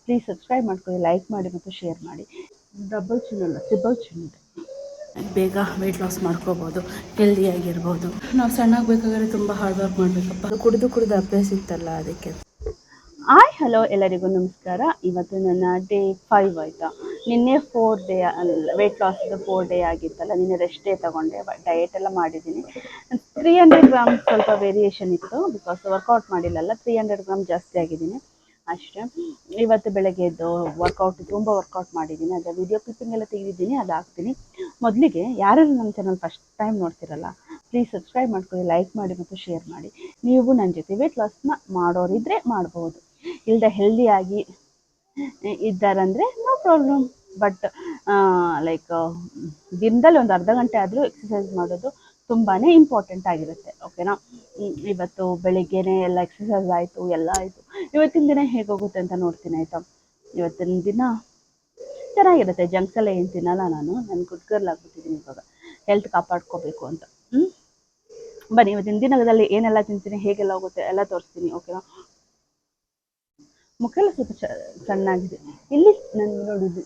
Please subscribe ಮಾಡ್ಕೊಳ್ಳಿ, like ಮಾಡಿ ಮತ್ತು ಶೇರ್ ಮಾಡಿ. ಡಬಲ್ ಚಿನ್ ಅಲ್ಲ, ಟ್ರಿಬಲ್ ಚಿನ್ ಇದೆ. ಬೇಗ ವೆಯ್ಟ್ ಲಾಸ್ ಮಾಡ್ಕೋಬೋದು, ಹೆಲ್ದಿಯಾಗಿರ್ಬೋದು. ನಾವು ಸಣ್ಣಾಗಬೇಕಾದ್ರೆ ತುಂಬ ಹಾರ್ಡ್ ವರ್ಕ್ ಮಾಡಬೇಕಪ್ಪ. ಅದು ಕುಡಿದು ಅಭ್ಯಾಸ ಇತ್ತಲ್ಲ, ಅದಕ್ಕೆ. ಹಲೋ ಎಲ್ಲರಿಗೂ ನಮಸ್ಕಾರ. ಇವತ್ತು ನನ್ನ ಡೇ 5 ಆಯಿತಾ. ನಿನ್ನೆ 4 ಡೇ ವೆಯ್ಟ್ ಲಾಸ್ದು 4 ಡೇ ಆಗಿತ್ತಲ್ಲ, ನಿನ್ನೆ ರೆಸ್ಟ್ ಡೇ ತೊಗೊಂಡೆ. ಡಯಟ್ ಎಲ್ಲ ಮಾಡಿದ್ದೀನಿ. 300 ಗ್ರಾಮ್ ಸ್ವಲ್ಪ ವೇರಿಯೇಷನ್ ಇತ್ತು, ಬಿಕಾಸ್ ವರ್ಕೌಟ್ ಮಾಡಿಲ್ಲಲ್ಲ. 300 ಗ್ರಾಮ್ ಜಾಸ್ತಿ ಆಗಿದ್ದೀನಿ ಅಷ್ಟೇ. ಇವತ್ತು ಬೆಳಗ್ಗೆ ಎದ್ದು ತುಂಬ ವರ್ಕೌಟ್ ಮಾಡಿದ್ದೀನಿ. ಅದರ ವಿಡಿಯೋ ಕ್ಲಿಪ್ಪಿಂಗ್ ಎಲ್ಲ ತೆಗೆದಿದ್ದೀನಿ, ಅದು ಹಾಕ್ತೀನಿ. ಮೊದಲಿಗೆ ಯಾರ್ಯಾರು ನನ್ನ ಚಾನಲ್ ಫಸ್ಟ್ ಟೈಮ್ ನೋಡ್ತಿರಲ್ಲ, ಪ್ಲೀಸ್ ಸಬ್ಸ್ಕ್ರೈಬ್ ಮಾಡ್ಕೊಳ್ಳಿ, ಲೈಕ್ ಮಾಡಿ ಮತ್ತು ಶೇರ್ ಮಾಡಿ. ನೀವು ನನ್ನ ಜೊತೆ ವೆಯ್ಟ್ ಲಾಸ್ನ ಮಾಡೋರಿದ್ದರೆ ಮಾಡ್ಬೋದು, ಇಲ್ಲದೆ ಹೆಲ್ದಿಯಾಗಿ ಇದ್ದಾರಂದರೆ ನೋ ಪ್ರಾಬ್ಲಮ್. ಬಟ್ ಲೈಕ್ ದಿನದಲ್ಲಿ ಒಂದು ಅರ್ಧ ಗಂಟೆ ಆದರೂ ಎಕ್ಸಸೈಸ್ ಮಾಡೋದು ತುಂಬಾ ಇಂಪಾರ್ಟೆಂಟ್ ಆಗಿರುತ್ತೆ, ಓಕೆನಾ. ಇವತ್ತು ಬೆಳಿಗ್ಗೆನೇ ಎಲ್ಲ ಎಕ್ಸಸೈಸ್ ಆಯಿತು, ಎಲ್ಲ ಆಯಿತು. ಇವತ್ತಿನ ದಿನ ಹೇಗೋಗುತ್ತೆ ಅಂತ ನೋಡ್ತೀನಿ, ಆಯಿತಾ. ಇವತ್ತಿನ ದಿನ ಚೆನ್ನಾಗಿರುತ್ತೆ. ಜಂಕ್ಸ್ ಎಲ್ಲ ಏನು ತಿನ್ನಲ್ಲ ನಾನು ಗುಡ್ ಗರ್ಲ್ ಆಗ್ಬಿಟ್ಟಿದ್ದೀನಿ ಇವಾಗ, ಹೆಲ್ತ್ ಕಾಪಾಡ್ಕೋಬೇಕು ಅಂತ. ಬನ್ನಿ ಇವತ್ತಿನ ದಿನದಲ್ಲಿ ಏನೆಲ್ಲ ತಿಂತೀನಿ, ಹೇಗೆಲ್ಲ ಹೋಗುತ್ತೆ ಎಲ್ಲ ತೋರಿಸ್ತೀನಿ, ಓಕೆನಾ. ಮುಖೆಲ್ಲ ಸ್ವಲ್ಪ ಚೆನ್ನಾಗಿದೆ. ಇಲ್ಲಿ ನಾನು ನೋಡೋದು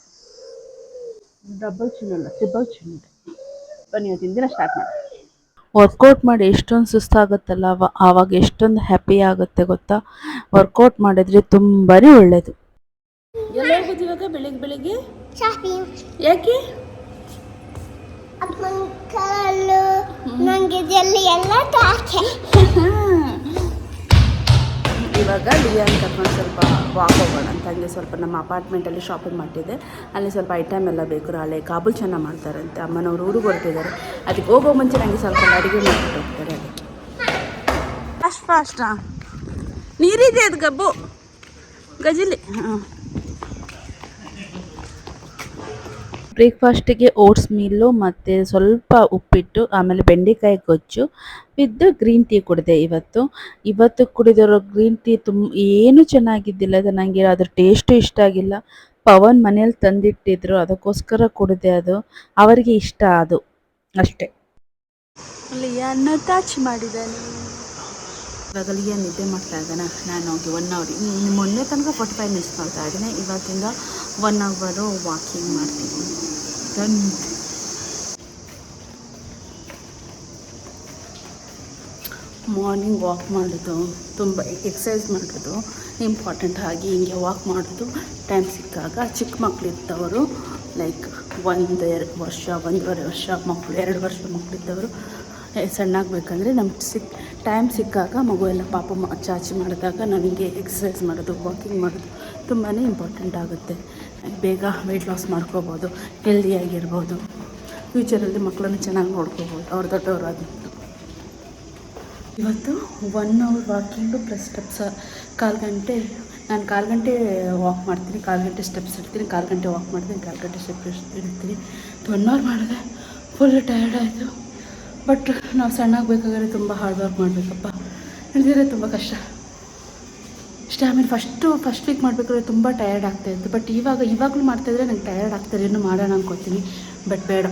ಡಬಲ್ ಚಿನ್ ಅಲ್ಲ, ಟ್ರಿಬಲ್ ಚಿನ್ ಇದೆ. ಬನ್ನಿ ಇವತ್ತಿನ ದಿನ ಸ್ಟಾರ್ಟ್ ಮಾಡಿ. ವರ್ಕೌಟ್ ಮಾಡಿ ಎಷ್ಟೊಂದು ಸುಸ್ತಾಗುತ್ತಲ್ಲ, ಆವಾಗ ಎಷ್ಟೊಂದು ಹ್ಯಾಪಿ ಆಗುತ್ತೆ ಗೊತ್ತಾ. ವರ್ಕೌಟ್ ಮಾಡಿದ್ರೆ ತುಂಬಾ ಒಳ್ಳೆಯದು. ಎಲ್ಲ ಹೋಗೋದು ಇವಾಗ ಬೆಳಿಗ್ಗೆ ಯಾಕೆ? ಇವಾಗ ಲಿಯಾನ್ ಕರ್ಕೊಂಡು ಸ್ವಲ್ಪ ವಾಕ್ ಹೋಗೋಣ ಅಂತ. ಹಂಗೆ ಸ್ವಲ್ಪ ನಮ್ಮ ಅಪಾರ್ಟ್ಮೆಂಟಲ್ಲಿ ಶಾಪಿಂಗ್ ಮಾಡಿದ್ದೆ, ಅಲ್ಲಿ ಸ್ವಲ್ಪ ಐಟಮ್ ಎಲ್ಲ ಬೇಕು. ನಾಳೆ ಕಾಬೂಲ್ ಚೆನ್ನಾಗಿ ಮಾಡ್ತಾರಂತೆ, ಅಮ್ಮನವರು ಊರಿಗೆ ಹೊರಟಿದ್ದಾರೆ. ಅದಕ್ಕೆ ಹೋಗೋ ಮುಂಚೆ ನನಗೆ ಸ್ವಲ್ಪ ಅಡುಗೆ ಮಾಡಿಬಿಟ್ಟು ಹೋಗ್ತಾರೆ. ಅದಕ್ಕೆ ಫಾಸ್ಟಾ ನೀರಿದೆ, ಅದು ಗಬ್ಬು ಗಜಿಲಿ. ಬ್ರೇಕ್ಫಾಸ್ಟಿಗೆ ಓಟ್ಸ್ ಮೀಲು ಮತ್ತು ಸ್ವಲ್ಪ ಉಪ್ಪಿಟ್ಟು, ಆಮೇಲೆ ಬೆಂಡೆಕಾಯಿ ಗೊಜ್ಜು ವಿತ್ ಗ್ರೀನ್ ಟೀ ಕುಡಿದೆ. ಇವತ್ತು ಕುಡಿದಿರೋ ಗ್ರೀನ್ ಟೀ ಏನೂ ಚೆನ್ನಾಗಿದ್ದಿಲ್ಲ. ಅದು ನನಗೆ ಅದ್ರ ಟೇಸ್ಟು ಇಷ್ಟ ಆಗಿಲ್ಲ. ಪವನ್ ಮನೇಲಿ ತಂದಿಟ್ಟಿದ್ರು, ಅದಕ್ಕೋಸ್ಕರ ಕುಡಿದೆ. ಅದು ಅವರಿಗೆ ಇಷ್ಟ, ಅದು ಅಷ್ಟೇ. ಲಿಯಾನ ಟಚ್ ಮಾಡಿದ್ದಾನೆ. ಇವಾಗ ಲಿಯಾನ್ ನಿದ್ದೆ ಮಾಡ್ತಾ ಇದ್ದಾನೆ. ನಾನು ಹೋಗಿ 1 ಅವರ್, ಮೊನ್ನೆ ತನಕ 45 ಮಿನಿಟ್ಸ್ ಮಾಡ್ತಾ ಇದ್ದೀನಿ. ಇವತ್ತಿಂದ 1 ಅವರು ವಾಕಿಂಗ್ ಮಾಡ್ತೀನಿ. ಮಾರ್ನಿಂಗ್ ವಾಕ್ ಮಾಡೋದು, ತುಂಬ ಎಕ್ಸಸೈಸ್ ಮಾಡೋದು ಇಂಪಾರ್ಟೆಂಟ್. ಆಗಿ ಹಿಂಗೆ ವಾಕ್ ಮಾಡೋದು ಟೈಮ್ ಸಿಕ್ಕಾಗ. ಚಿಕ್ಕ ಮಕ್ಕಳು ಇದ್ದವರು, ಲೈಕ್ 1.5 ವರ್ಷ 1.5 ವರ್ಷ ಮಕ್ಕಳು, 2 ವರ್ಷ ಮಕ್ಕಳಿದ್ದವರು ಸಣ್ಣಾಗಬೇಕಂದ್ರೆ ನಮ್ಗೆ ಟೈಮ್ ಸಿಕ್ಕಾಗ ಮಗು ಎಲ್ಲ ಪಾಪ ಚಾಚಿ ಮಾಡಿದಾಗ ನನಗೆ ಎಕ್ಸಸೈಸ್ ಮಾಡೋದು, ವಾಕಿಂಗ್ ಮಾಡೋದು ತುಂಬಾ ಇಂಪಾರ್ಟೆಂಟ್ ಆಗುತ್ತೆ. ಬೇಗ ವೆಯ್ಟ್ ಲಾಸ್ ಮಾಡ್ಕೋಬೋದು, ಹೆಲ್ದಿಯಾಗಿರ್ಬೋದು. ಫ್ಯೂಚರಲ್ಲಿ ಮಕ್ಕಳನ್ನು ಚೆನ್ನಾಗಿ ನೋಡ್ಕೋಬೋದು, ಅವ್ರು ದೊಡ್ಡವರು ಆದ್ಮೇಲೆ. ಇವತ್ತು 1 ಅವರ್ ವಾಕಿಂಗು ಪ್ಲಸ್ ಸ್ಟೆಪ್ಸ್. 1/4 ಗಂಟೆ ನಾನು 1/4 ಗಂಟೆ ವಾಕ್ ಮಾಡ್ತೀನಿ, 1/4 ಗಂಟೆ ಸ್ಟೆಪ್ಸ್ ಇಡ್ತೀನಿ, 1/4 ಗಂಟೆ ವಾಕ್ ಮಾಡ್ತೀನಿ, 1/4 ಗಂಟೆ ಸ್ಟೆಪ್ಸ್ ಇಡ್ತೀನಿ. 1 ಅವರ್ ಮಾಡಿದೆ, ಫುಲ್ ಟಯರ್ಡ್ ಆಯಿತು. ಬಟ್ ನಾವು ಸಣ್ಣಾಗಬೇಕಾದ್ರೆ ತುಂಬ ಹಾರ್ಡ್ ವರ್ಕ್ ಮಾಡಬೇಕಪ್ಪ, ಇಲ್ದಿದ್ರೆ ತುಂಬ ಕಷ್ಟ. ಸ್ಟ್ಯಾಮಿನ್ ಫಸ್ಟ್ ವೀಕ್ ಮಾಡಬೇಕಾದ್ರೆ ತುಂಬ ಟಯರ್ಡ್ ಆಗ್ತಾಯಿತ್ತು. ಬಟ್ ಇವಾಗಲೂ ಮಾಡ್ತಾಯಿದ್ರೆ ನಂಗೆ ಟಯರ್ಡ್ ಆಗ್ತಾರೆ, ಇನ್ನೂ ಮಾಡೋಣ ಅನ್ಕೋತೀನಿ. ಬಟ್ ಬೇಡ,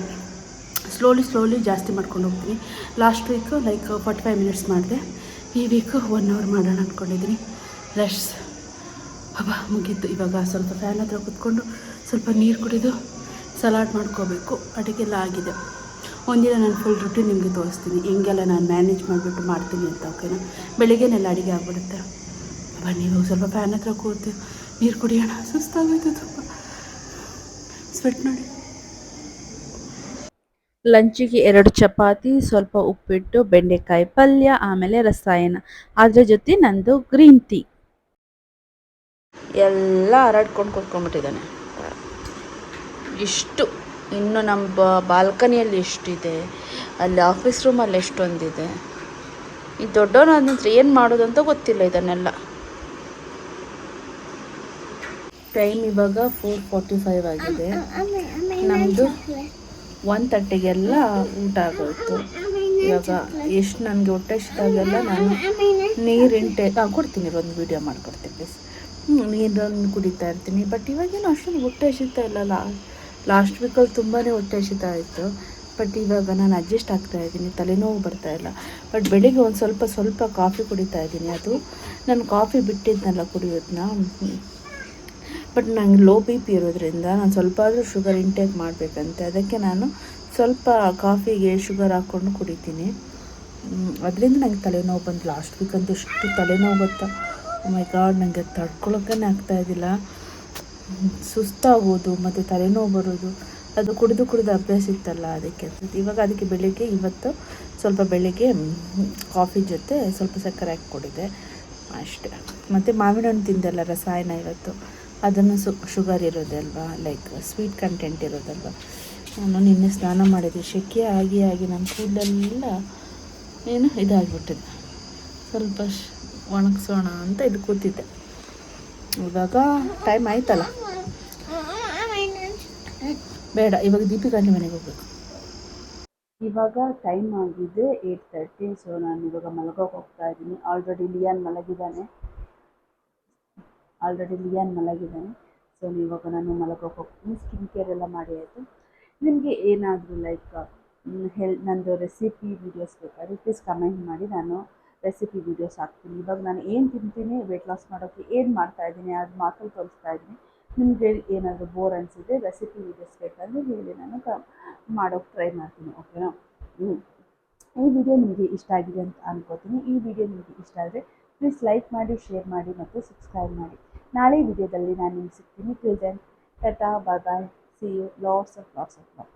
ಸ್ಲೋಲಿ ಜಾಸ್ತಿ ಮಾಡ್ಕೊಂಡು ಹೋಗ್ತೀನಿ. ಲಾಸ್ಟ್ ವೀಕು ಲೈಕ್ 45 ಮಿನಿಟ್ಸ್ ಮಾಡಿದೆ. ಈ ವೀಕು 1 ಅವರ್ ಮಾಡೋಣ ಅಂದ್ಕೊಂಡಿದ್ದೀನಿ. ಮುಗೀತು. ಇವಾಗ ಸ್ವಲ್ಪ ಫ್ಯಾನ್ ಹತ್ರ ಕೂತ್ಕೊಂಡು ಸ್ವಲ್ಪ ನೀರು ಕುಡಿದು ಸಲಾಡ್ ಮಾಡ್ಕೋಬೇಕು. ಅಡುಗೆಲ್ಲ ಆಗಿದೆ. ಒಂದಿನ ನಾನು ಫುಲ್ ರುಟೀನ್ ನಿಮಗೆ ತೋರಿಸ್ತೀನಿ, ಹೆಂಗೆಲ್ಲ ನಾನು ಮ್ಯಾನೇಜ್ ಮಾಡಿಬಿಟ್ಟು ಮಾಡ್ತೀನಿ ಅಂತ, ಓಕೆನಾ. ಬೆಳಿಗ್ಗೆನೆಲ್ಲ ಅಡುಗೆ ಆಗ್ಬಿಡುತ್ತೆ. ಬನ್ನಿ ಇವಾಗ ಸ್ವಲ್ಪ ಫ್ಯಾನ್ ಹತ್ರ ಕೂತು ನೀರು ಕುಡಿಯೋಣ. ಸುಸ್ತಾಗೋಯ್ತು ತುಂಬ, ಸ್ವೆಟ್ ನೋಡಿ. ಲಂಚಿಗೆ 2 ಚಪಾತಿ, ಸ್ವಲ್ಪ ಉಪ್ಪಿಟ್ಟು, ಬೆಂಡೆಕಾಯಿ ಪಲ್ಯ, ಆಮೇಲೆ ರಸಾಯನ. ಅದ್ರ ಜೊತೆ ನಂದು ಗ್ರೀನ್ ಟೀ. ಎಲ್ಲ ಹರಡ್ಕೊಂಡು ಕೂತ್ಕೊಂಡ್ಬಿಟ್ಟಿದ್ದಾನೆ. ಇಷ್ಟು ಇನ್ನು ನಮ್ಮ ಬಾಲ್ಕನಿಯಲ್ಲಿ ಎಷ್ಟಿದೆ, ಅಲ್ಲಿ ಆಫೀಸ್ ರೂಮಲ್ಲಿ ಎಷ್ಟೊಂದಿದೆ. ಈ ದೊಡ್ಡವನಾದ ನಂತರ ಏನು ಮಾಡೋದು ಅಂತ ಗೊತ್ತಿಲ್ಲ ಇದನ್ನೆಲ್ಲ. ಟೈಮ್ ಇವಾಗ 4:45 ಆಗಿದೆ. ನಮ್ಮದು 1:30ಗೆಲ್ಲ ಊಟ ಆಗೋಯ್ತು. ಇವಾಗ ಎಷ್ಟು ನನಗೆ ಹೊಟ್ಟೆ ಇಷ್ಟಾಗೆಲ್ಲ ನಾನು ನೀರಿನ ಕೊಡ್ತೀನಿ, ಒಂದು ವೀಡಿಯೋ ಮಾಡಿಕೊಡ್ತೀನಿ ಪ್ಲೀಸ್. ನೀರನ್ನು ಕುಡಿತಾ ಇರ್ತೀನಿ. ಬಟ್ ಇವಾಗೇನು ಅಷ್ಟೊಂದು ಹೊಟ್ಟೆ ಹಸಿತಾ ಇಲ್ಲಲ್ಲ. ಲಾಸ್ಟ್ ವೀಕಲ್ಲಿ ತುಂಬಾ ಹೊಟ್ಟೆ ಹಸಿತಾ ಇತ್ತು. ಬಟ್ ಇವಾಗ ನಾನು ಅಡ್ಜಸ್ಟ್ ಆಗ್ತಾಯಿದ್ದೀನಿ, ತಲೆನೋವು ಬರ್ತಾಯಿಲ್ಲ. ಬಟ್ ಬೆಳಿಗ್ಗೆ ಒಂದು ಸ್ವಲ್ಪ ಕಾಫಿ ಕುಡಿತಾ ಇದ್ದೀನಿ. ಅದು ನಾನು ಕಾಫಿ ಬಿಟ್ಟಿದ್ನಲ್ಲ ಕುಡಿಯೋದನ್ನ, ಬಟ್ ನಂಗೆ ಲೋ ಬಿ ಪಿ ಇರೋದ್ರಿಂದ ನಾನು ಸ್ವಲ್ಪ ಆದರೂ ಶುಗರ್ ಇಂಟೇಕ್ ಮಾಡಬೇಕಂತೆ. ಅದಕ್ಕೆ ನಾನು ಸ್ವಲ್ಪ ಕಾಫಿಗೆ ಶುಗರ್ ಹಾಕ್ಕೊಂಡು ಕುಡಿತೀನಿ. ಅದರಿಂದ ನಂಗೆ ತಲೆನೋವು ಬಂದು ಲಾಸ್ಟ್ ವೀಕ್ ಅಂತೂ ಎಷ್ಟು ತಲೆನೋವು ಗೊತ್ತಾ. ಮೈ ಗಾಡ್, ನನಗೆ ತಡ್ಕೊಳಕ್ಕೇ ಆಗ್ತಾಯಿದ್ದಿಲ್ಲ. ಸುಸ್ತಾಗೋದು ಮತ್ತು ತಲೆನೋವು ಬರೋದು, ಅದು ಕುಡಿದು ಅಭ್ಯಾಸ ಇತ್ತಲ್ಲ, ಅದಕ್ಕೆ ಇವಾಗ ಅದಕ್ಕೆ ಬೆಳಿಗ್ಗೆ ಇವತ್ತು ಸ್ವಲ್ಪ ಬೆಳಿಗ್ಗೆ ಕಾಫಿ ಜೊತೆ ಸ್ವಲ್ಪ ಸಕ್ಕರೆ ಹಾಕಿ ಕೊಡಿದೆ ಅಷ್ಟೇ. ಮತ್ತು ಮಾವಿನ ಹಣ್ಣು ತಿಂದೆಲ್ಲ ರಸಾಯನ ಇವತ್ತು, ಅದನ್ನು ಶುಗರ್ ಇರೋದಲ್ವ, ಲೈಕ್ ಸ್ವೀಟ್ ಕಂಟೆಂಟ್ ಇರೋದಲ್ವ. ನಾನು ನಿನ್ನೆ ಸ್ನಾನ ಮಾಡಿದ್ದೆ, ಸೆಕೆ ಆಗಿ ನನ್ನ ಕೂದಲೆಲ್ಲ ಏನು ಇದಾಗಿಬಿಟ್ಟಿದೆ. ಸ್ವಲ್ಪ ಒಣಗಿಸೋಣ ಅಂತ ಇಲ್ಲಿ ಕೂತಿದ್ದೆ. ಇವಾಗ ಟೈಮ್ ಆಯ್ತಲ್ಲ, ಬೇಡ ಇವಾಗ ದೀಪಿಕಾಂಟಿ ಮನೆಗೆ ಹೋಗ್ಬೇಕು. ಇವಾಗ ಟೈಮ್ ಆಗಿದೆ 8:30. ಸೊ ನಾನು ಇವಾಗ ಮಲಗೋಕೆ ಹೋಗ್ತಾ ಇದ್ದೀನಿ. Already Lyon ಮಲಗಿದ್ದಾನೆ. ಸೊ ಇವಾಗ ನಾನು ಮಲಗೋಕೆ ಹೋಗ್ತೀನಿ. ಸ್ಕಿನ್ ಕೇರ್ ಎಲ್ಲ ಮಾಡಿ ಆಯಿತು. ನಿಮಗೆ ಏನಾದರೂ ಲೈಕ್ ನಂದು ರೆಸಿಪಿ ವೀಡಿಯೋಸ್ ಬೇಕಾದ್ರೆ ಪ್ಲೀಸ್ ಕಮೆಂಟ್ ಮಾಡಿ, ನಾನು ರೆಸಿಪಿ ವೀಡಿಯೋಸ್ ಹಾಕ್ತೀನಿ. ಇವಾಗ ನಾನು ಏನು ತಿಂತೀನಿ, ವೆಯ್ಟ್ ಲಾಸ್ ಮಾಡೋಕ್ಕೆ ಏನು ಮಾಡ್ತಾಯಿದ್ದೀನಿ ಅದು ಮಾತ್ರ ತೋರಿಸ್ತಾ ಇದ್ದೀನಿ. ನಿಮಗೆ ಏನಾದರೂ ಬೋರ್ ಅನಿಸಿದ್ರೆ ರೆಸಿಪಿ ವೀಡಿಯೋಸ್ ಬೇಕಾದರೆ ಹೇಳಿ, ನಾನು ಮಾಡೋಕ್ಕೆ ಟ್ರೈ ಮಾಡ್ತೀನಿ. ಓಕೆನಾ? ಈ ವಿಡಿಯೋ ನಿಮಗೆ ಇಷ್ಟ ಆಗಿದೆ ಅಂತ ಅನ್ಕೋತೀನಿ. ಈ ವಿಡಿಯೋ ನಿಮಗೆ ಇಷ್ಟ ಆದರೆ ಪ್ಲೀಸ್ ಲೈಕ್ ಮಾಡಿ, ಶೇರ್ ಮಾಡಿ ಮತ್ತು ಸಬ್ಸ್ಕ್ರೈಬ್ ಮಾಡಿ. ನಾಳೆ ವಿಡಿಯೋದಲ್ಲಿ ನಾನು ನಿಮ್ಗೆ ಸಿಗ್ತೀನಿ. Till then tata, bye bye, see you, lots of love.